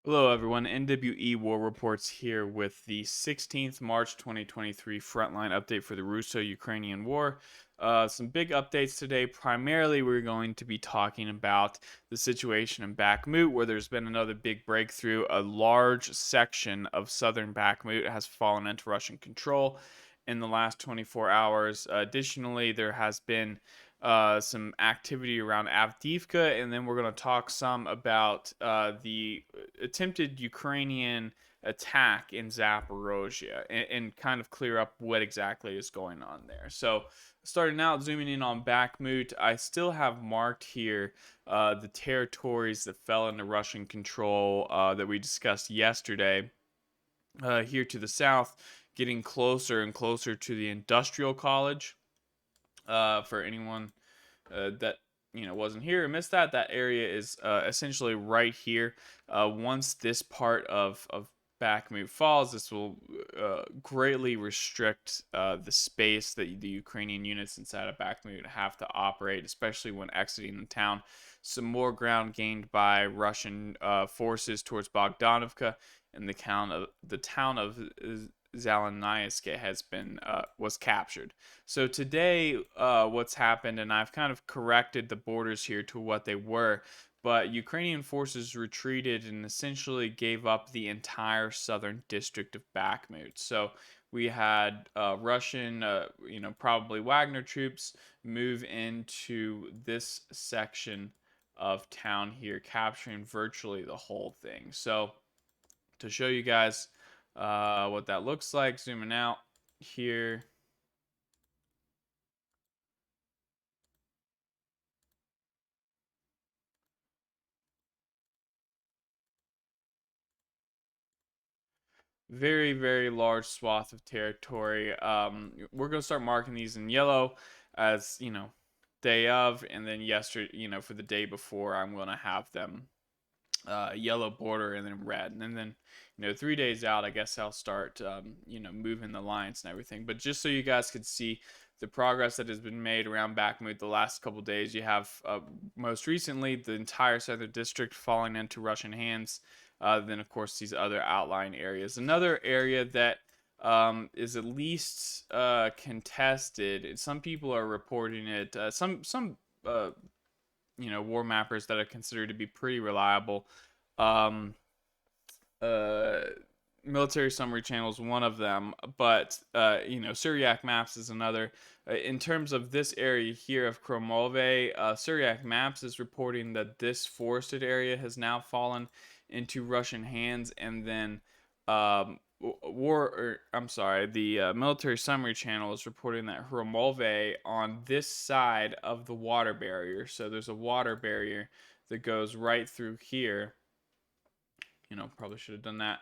Hello, everyone. NWE War Reports here with the 16th March 2023 frontline update for the Russo Ukrainian War. Some big updates today. Primarily, we're going to be talking about the situation in Bakhmut, where there's been another big breakthrough. A large section of southern Bakhmut has fallen into Russian control in the last 24 hours. Additionally, there has been some activity around Avdiivka, and then we're going to talk some about the attempted Ukrainian attack in Zaporozhye and kind of clear up what exactly is going on there. So, starting out, zooming in on Bakhmut, I still have marked here the territories that fell into Russian control that we discussed yesterday. Here to the south, getting closer and closer to the industrial college. For anyone that wasn't here or missed that area is essentially right here. Once this part of Bakhmut falls, this will greatly restrict the space that the Ukrainian units inside of Bakhmut have to operate, especially when exiting the town. Some more ground gained by Russian forces towards Bogdanovka, and the town of Zalanayiske has been was captured. So today, what's happened, and I've kind of corrected the borders here to what they were, but Ukrainian forces retreated and essentially gave up the entire southern district of Bakhmut. So we had Russian, probably Wagner troops move into this section of town here, capturing virtually the whole thing. So to show you guys what that looks like, zooming out here. Very, very large swath of territory. We're going to start marking these in yellow as, day of, and then yesterday, for the day before, I'm going to have them yellow border and then red. And then, 3 days out, I guess I'll start, moving the lines and everything. But just so you guys could see the progress that has been made around Bakhmut the last couple days, you have most recently the entire southern district falling into Russian hands. Then, of course, these other outlying areas. Another area that is at least contested. Some people are reporting it. Some war mappers that are considered to be pretty reliable. Um, uh, Military Summary Channel is one of them, but Syriac Maps is another. In terms of this area here of Kromove, Syriac Maps is reporting that this forested area has now fallen into Russian hands, and then the Military Summary Channel is reporting that Hromove on this side of the water barrier. So there's a water barrier that goes right through here. Probably should have done that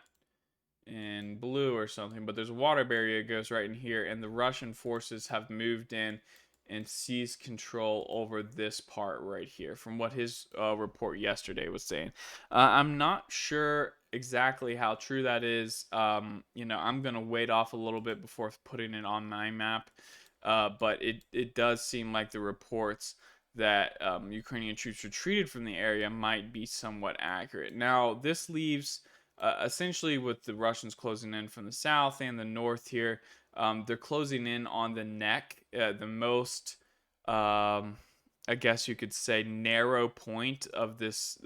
in blue or something, but there's a water barrier that goes right in here, and the Russian forces have moved in and seized control over this part right here, from what his report yesterday was saying. I'm not sure exactly how true that is. I'm gonna wait off a little bit before putting it on my map, but it does seem like the reports that Ukrainian troops retreated from the area might be somewhat accurate. Now, this leaves essentially with the Russians closing in from the south and the north here. They're closing in on the neck, the most, I guess you could say, narrow point of this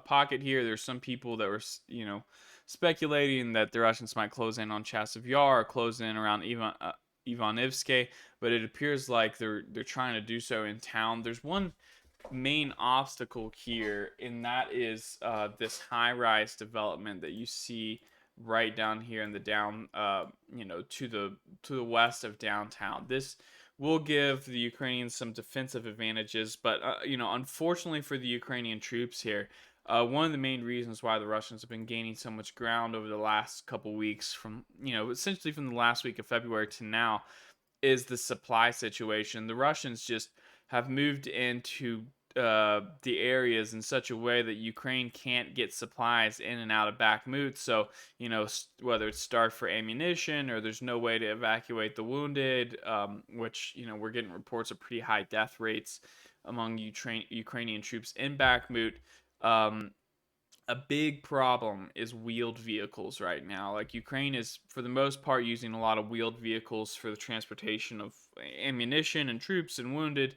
pocket here. There's some people that were, speculating that the Russians might close in on Chasiv Yar or close in around Ivanivske, but it appears like they're trying to do so in town. There's one main obstacle here, and that is this high-rise development that you see right down here in the down, to the west of downtown. This will give the Ukrainians some defensive advantages, but unfortunately for the Ukrainian troops here, one of the main reasons why the Russians have been gaining so much ground over the last couple weeks, from essentially from the last week of February to now, is the supply situation. The Russians just have moved into the areas in such a way that Ukraine can't get supplies in and out of Bakhmut. So, whether it's starved for ammunition or there's no way to evacuate the wounded, which, we're getting reports of pretty high death rates among Ukrainian troops in Bakhmut. Um, a big problem is wheeled vehicles right now. Like Ukraine is, for the most part, using a lot of wheeled vehicles for the transportation of ammunition and troops and wounded,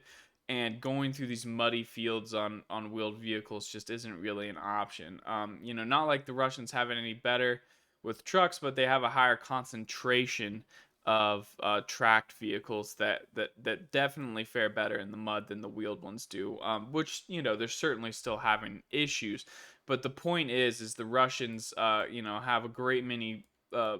and going through these muddy fields on wheeled vehicles just isn't really an option. Not like the Russians have it any better with trucks, but they have a higher concentration of tracked vehicles that definitely fare better in the mud than the wheeled ones do. Which they're certainly still having issues, but the point is the Russians, have a great many uh,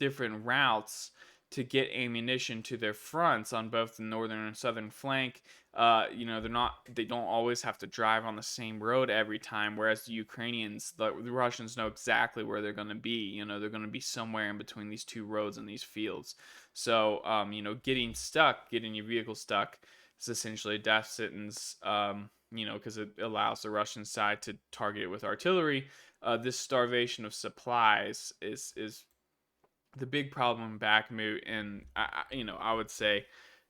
different routes to get ammunition to their fronts on both the northern and southern flank. They don't always have to drive on the same road every time. Whereas the Russians know exactly where they're going to be. They're going to be somewhere in between these two roads and these fields. So, getting your vehicle stuck is essentially a death sentence. Because it allows the Russian side to target it with artillery. This starvation of supplies is the big problem in Bakhmut, and I would say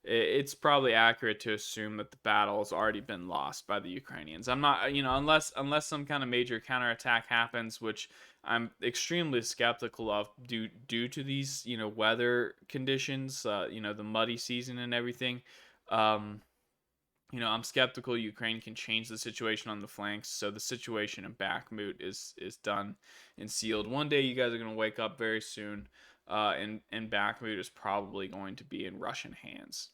it's probably accurate to assume that the battle has already been lost by the Ukrainians. I'm not, unless some kind of major counterattack happens, which I'm extremely skeptical of due to these weather conditions, the muddy season and everything. Um, I'm skeptical Ukraine can change the situation on the flanks. So the situation in Bakhmut is done and sealed. One day you guys are gonna wake up very soon, and Bakhmut is probably going to be in Russian hands.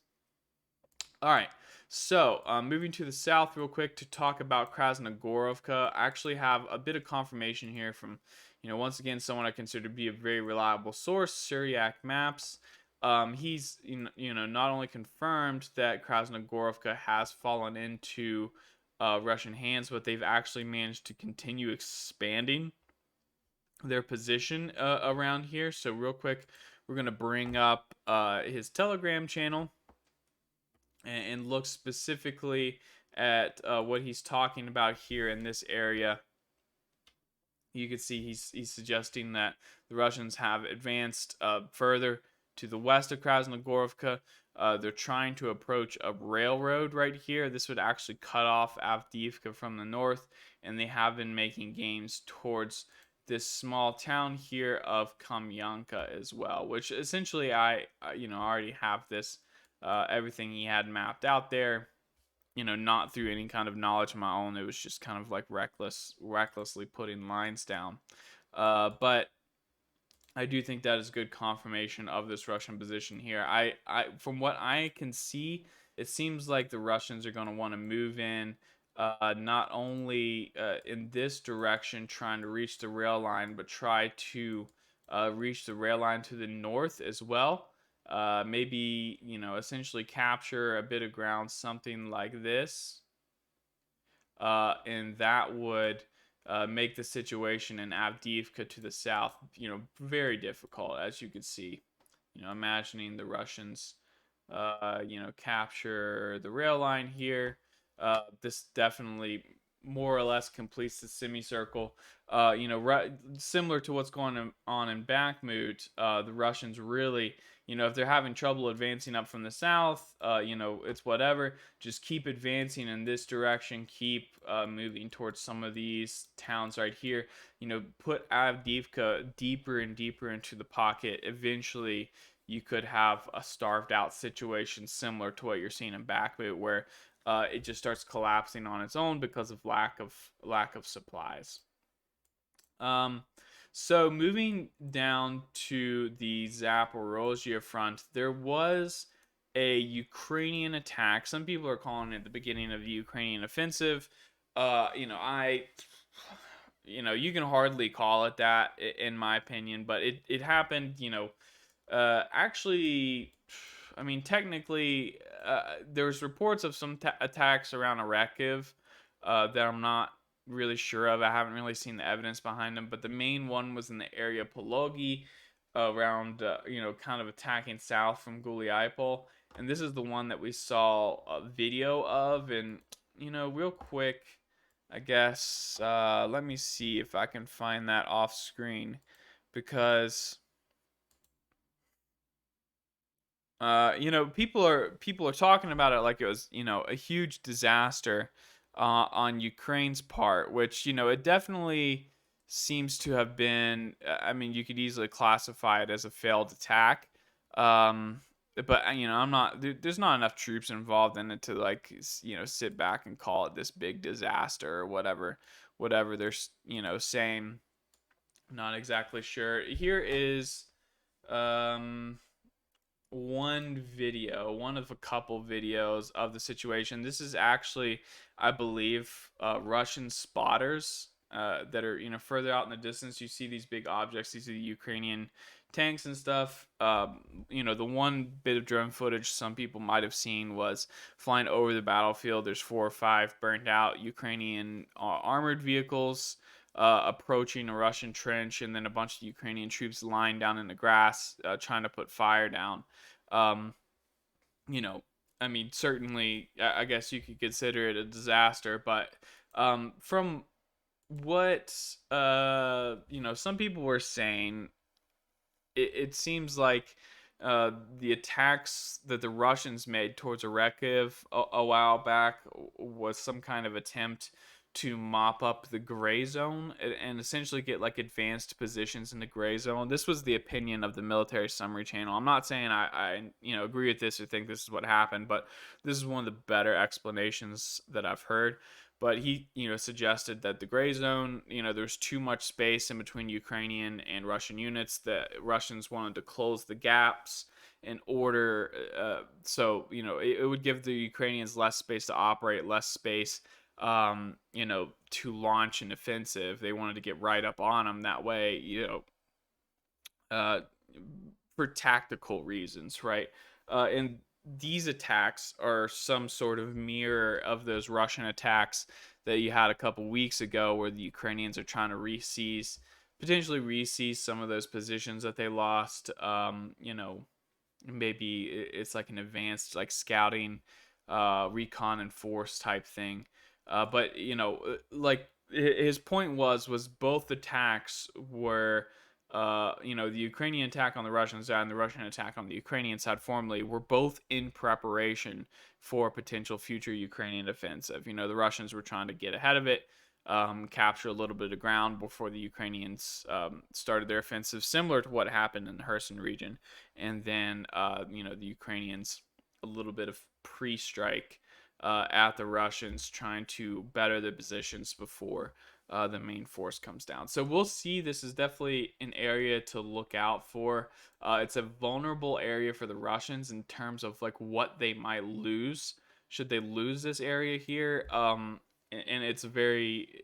All right. So, moving to the south real quick to talk about Krasnogorovka. I actually have a bit of confirmation here from, once again, someone I consider to be a very reliable source, Syriac Maps. He's, not only confirmed that Krasnogorovka has fallen into Russian hands, but they've actually managed to continue expanding their position around here. So, real quick, we're going to bring up his Telegram channel and look specifically at what he's talking about here in this area. You can see he's suggesting that the Russians have advanced further to the west of Krasnogorovka. They're trying to approach a railroad right here. This would actually cut off Avdiivka from the north, and they have been making gains towards this small town here of Kamyanka as well, which essentially I already have this everything he had mapped out there, not through any kind of knowledge of my own. It was just kind of like recklessly putting lines down. But I do think that is good confirmation of this Russian position here. From what I can see, it seems like the Russians are going to want to move in, not only in this direction, trying to reach the rail line, but try to reach the rail line to the north as well. Maybe essentially capture a bit of ground, something like this, and that would make the situation in Avdiivka to the south, very difficult, as you could see. Imagining the Russians, capture the rail line here. This definitely more or less completes the semicircle. Similar to what's going on in Bakhmut, the Russians really, if they're having trouble advancing up from the south, it's whatever. Just keep advancing in this direction. Keep moving towards some of these towns right here. Put Avdiivka deeper and deeper into the pocket. Eventually, you could have a starved out situation similar to what you're seeing in Bakhmut, where it just starts collapsing on its own because of lack of supplies. So moving down to the Zaporozhye front, there was a Ukrainian attack. Some people are calling it the beginning of the Ukrainian offensive. You can hardly call it that in my opinion, but it happened. Actually, I mean, technically, there's reports of some attacks around Arekiv that I'm not really sure of. I haven't really seen the evidence behind them, but the main one was in the area Pologi, around, kind of attacking south from Guliapol. And this is the one that we saw a video of. And, real quick, I guess, let me see if I can find that off screen, because people are talking about it like it was, a huge disaster. on Ukraine's part, which, it definitely seems to have been. I mean, you could easily classify it as a failed attack. Um, but I'm not. There's not enough troops involved in it to like sit back and call it this big disaster or whatever they're saying. Not exactly sure. Here is um one of a couple videos of the situation. This is actually, I believe, Russian spotters that are further out in the distance. You see these big objects. These are the Ukrainian tanks and stuff. The one bit of drone footage some people might have seen was flying over the battlefield. There's 4 or 5 burned out Ukrainian armored vehicles approaching a Russian trench, and then a bunch of Ukrainian troops lying down in the grass trying to put fire down. Um, you know, I mean, certainly, I guess you could consider it a disaster, but from what some people were saying, it seems like the attacks that the Russians made towards Orekhiv a while back was some kind of attempt to mop up the gray zone and essentially get like advanced positions in the gray zone. This was the opinion of the military summary channel. I'm not saying I agree with this or think this is what happened, but this is one of the better explanations that I've heard. But he suggested that the gray zone, there's too much space in between Ukrainian and Russian units, that Russians wanted to close the gaps in order, so it would give the Ukrainians less space to operate, less space to launch an offensive. They wanted to get right up on them that way, uh, for tactical reasons, right? And these attacks are some sort of mirror of those Russian attacks that you had a couple weeks ago, where the Ukrainians are trying to potentially re-seize some of those positions that they lost. Maybe it's like an advanced like scouting, recon and force type thing. But like his point was both attacks were the Ukrainian attack on the Russian side and the Russian attack on the Ukrainian side formerly were both in preparation for a potential future Ukrainian offensive. The Russians were trying to get ahead of it, capture a little bit of ground before the Ukrainians started their offensive, similar to what happened in the Kherson region. And then, the Ukrainians, a little bit of pre-strike at the Russians, trying to better their positions before the main force comes down. So we'll see. This is definitely an area to look out for. It's a vulnerable area for the Russians in terms of like what they might lose should they lose this area here. And it's a very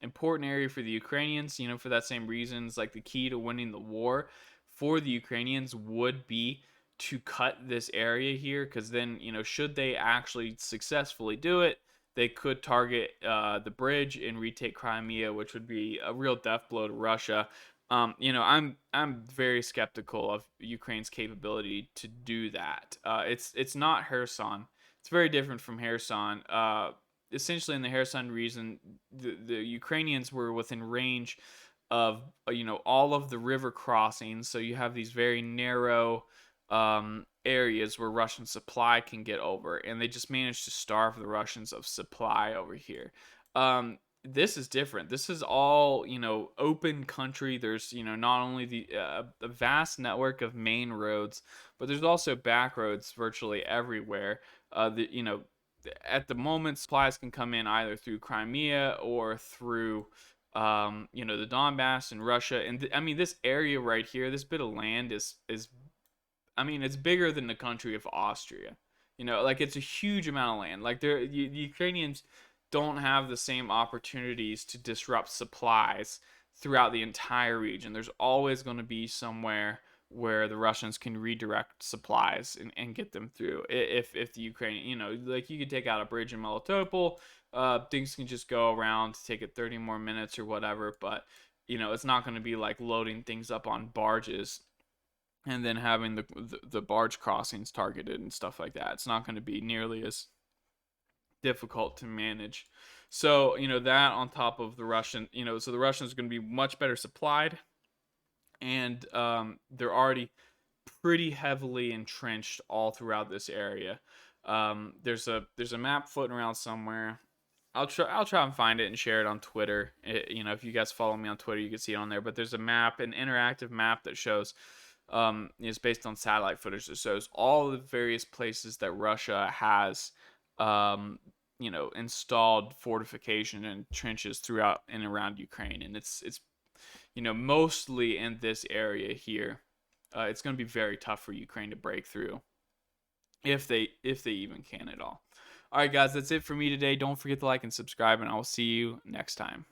important area for the Ukrainians. For that same reasons, like the key to winning the war for the Ukrainians would be to cut this area here, because then should they actually successfully do it, they could target the bridge and retake Crimea, which would be a real death blow to Russia. I'm very skeptical of Ukraine's capability to do that. It's not Kherson. It's very different from Kherson. Essentially, in the Kherson region, the Ukrainians were within range of all of the river crossings. So you have these very narrow areas where Russian supply can get over, and they just managed to starve the Russians of supply over here. This is different. This is all open country. There's not only the vast network of main roads, but there's also back roads virtually everywhere. At the moment, supplies can come in either through Crimea or through the Donbass and Russia. And I mean, this area right here, this bit of land is I mean, it's bigger than the country of Austria. Like it's a huge amount of land. Like the Ukrainians don't have the same opportunities to disrupt supplies throughout the entire region. There's always going to be somewhere where the Russians can redirect supplies and get them through. If the Ukraine, like you could take out a bridge in Melitopol, things can just go around, take it 30 more minutes or whatever. But it's not going to be like loading things up on barges and then having the barge crossings targeted and stuff like that. It's not going to be nearly as difficult to manage. So that on top of the Russian, so the Russians are going to be much better supplied, and they're already pretty heavily entrenched all throughout this area. There's a map floating around somewhere. I'll try and find it and share it on Twitter. If you guys follow me on Twitter, you can see it on there. But there's a map, an interactive map that shows, is based on satellite footage that shows all the various places that Russia has, installed fortification and trenches throughout and around Ukraine, and it's mostly in this area here. It's going to be very tough for Ukraine to break through if they even can at all. All right, guys, that's it for me today. Don't forget to like and subscribe, and I will see you next time.